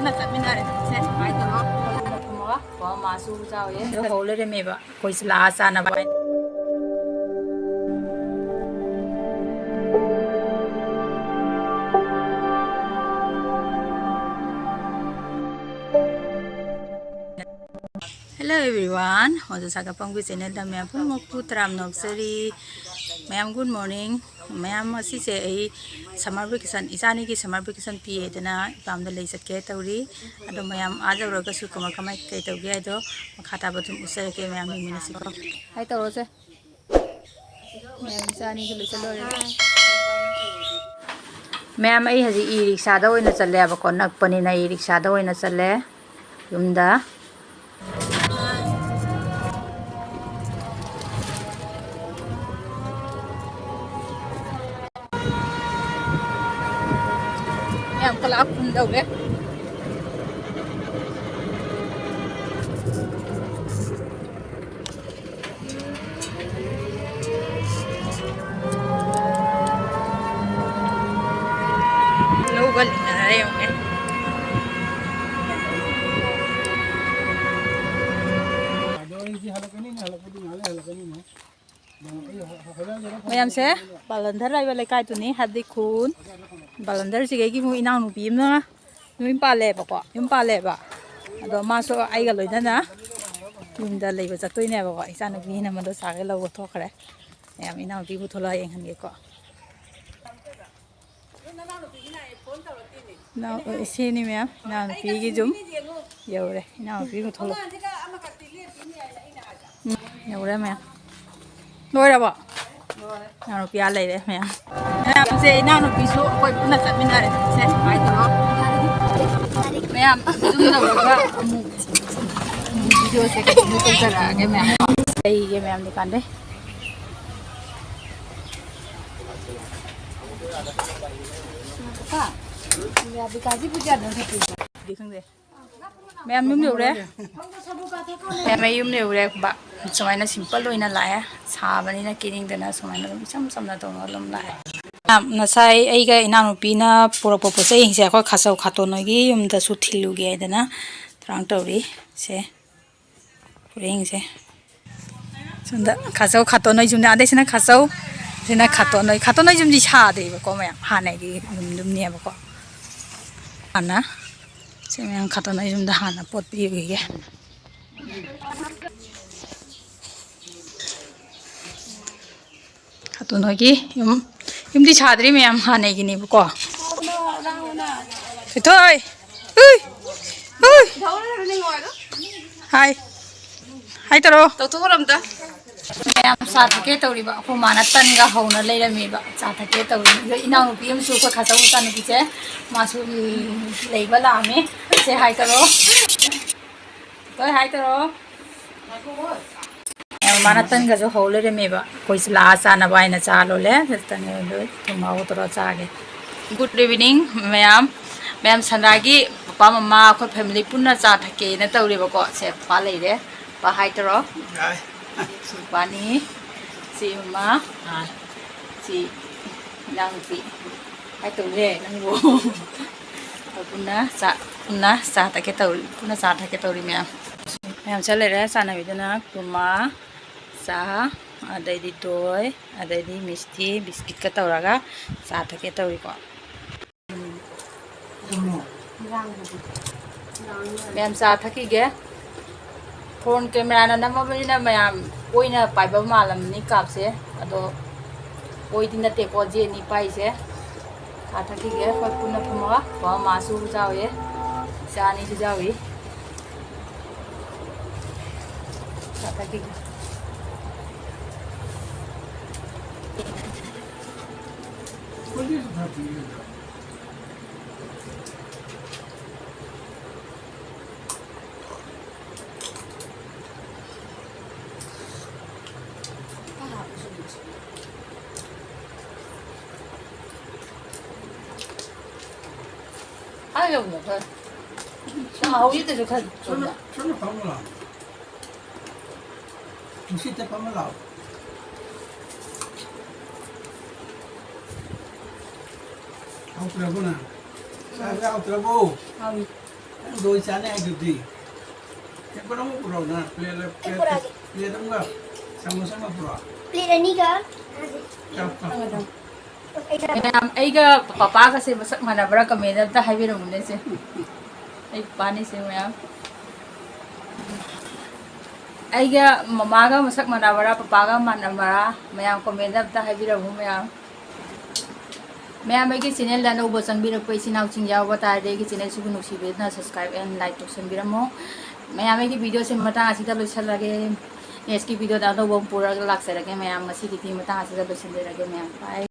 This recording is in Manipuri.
ꯄꯨꯟꯅ ꯆꯠꯃꯤꯟꯅꯔꯦ ꯍꯥꯏꯗꯣ ꯊꯝꯃꯒ ꯃꯥꯁꯨ ꯆꯥꯎꯋꯦ ꯍꯧ ꯂꯩꯔꯝꯃꯦꯕ ꯑꯩꯈꯣꯏꯁꯨ ꯂꯥꯛꯑ ꯆꯥꯅꯕ Hello everyone, hoje saga panggu channel da mayam pumokku tram nokjari mayam good morning mayam asise ai summer vacation isani ki summer vacation pi edana ipam da lei chatke tawri ado mayam ajawraga su kama kama kai tawge ado khata bathum usarake mayam mi minasi ko hai tawrose mayam isani ki loisalore mayam ai haji e rickshaw da oina challe ba ko nakpani na e rickshaw da oina challe yumda em có lá cùng đâu đấy lâu gần là đây không em mayamse balandar raiba lekai tuni hadi khun balandar si gi mu inang nu pim na nu pale ba ko yum pale ba ado ma so ai ga loidana yum da leiba chatoi ne ba ko isa nu bi na ma do sa ge lo tho khare yam inang bi bu thola yeng han ge ko na isi ni me na pi gi jum yore na bi bu thola yore me lôi ra bỏ nào nó bia lấy đấy mẹ em sẽ nào nó bị số quay cũng là chặt bên này sẽ phải đó mẹ em dùng đầu ra video sẽ cái gì cũng sẽ là cái mẹ đây cái mẹ em đi cần đấy ya bị cái gì cũng chặt được thì đi không đấy mẹ em nhúng nhiều đấy em ấy nhúng nhiều đấy bạn sumai simple loina lae sabani na kining dena sumai na sam sam na tong lom lae na sai ai ga ina no pi na poro popo se hing se ko khasau khato no gi yum da su thilu ge dena trang tori se puring se sunda khasau khato no jum na ade sina khasau sina khato no jum ji cha de ko ma ha na gi dum ne ba ko ana se me khato no jum da ha na pot pi ge तो नोगी युम दी छादरी में हम हाने की नहीं बुको तो हाय हाय हाय तरो तो रम ता मैं साथ के तौरी बा को माना तन गा होना ले रमी बा साथ के तौरी इनाउ पी हम सु को खासा उता न पीछे मासु लेबा लामे से हाय तरो तो हाय तरो mana tan ga jo hole re me ba koi la cha na bai na cha lo le tan lo thuma o to cha ge good evening ma'am sanragi papa mama ko family punna cha thake na tawre ba ko se pa lai re pa hai to ro pa ni si ma si nang pi hai to le nang wo punna cha thake tawri punna cha thake tawri ma'am chale re sa na bidana kuma sa adai di toy adai di misti biscuit ka tawraga sa thake tawri ko ma'am sa thaki ge phone camera na namabani na ma'am oina paiba malam ni kap se ado oi din te ko je ni pai se sa thaki ge ko punna phuma ba ma su jawe sa ni su jawe sa thaki ai đâu nữa thôi sao hầu như tôi không chuẩn là 저는 밥을 안. 주실 때 밥을 안.เอาเตาบุนะใช่เอาเตาบุ โดยฉันให้ดูดีแค่ก็ต้องปลอกนะเปลี่ยนต้องแบบsama-sama pula Plate ni ke? cakap Ma'am, ay ka, papa kasi masak manabra kami na tayo biro muna siya. Ay, panis siya, ma'am. Ay ka, mama ka masak manabra, papa ka manabra, ma'am, kami na tayo biro muna, ma'am. Ma'am, ay ka channel na ubos ang biro po isinaw chingyaw ba tayo dahil channel sugunok si na subscribe and like to sa biro mo. Ma'am, ay ka video sa matang asita lo siya lagi. Yes, ki video na ito buong pura laksa lagi, ma'am, masiti matang asita lo siya lagi, ma'am. Bye.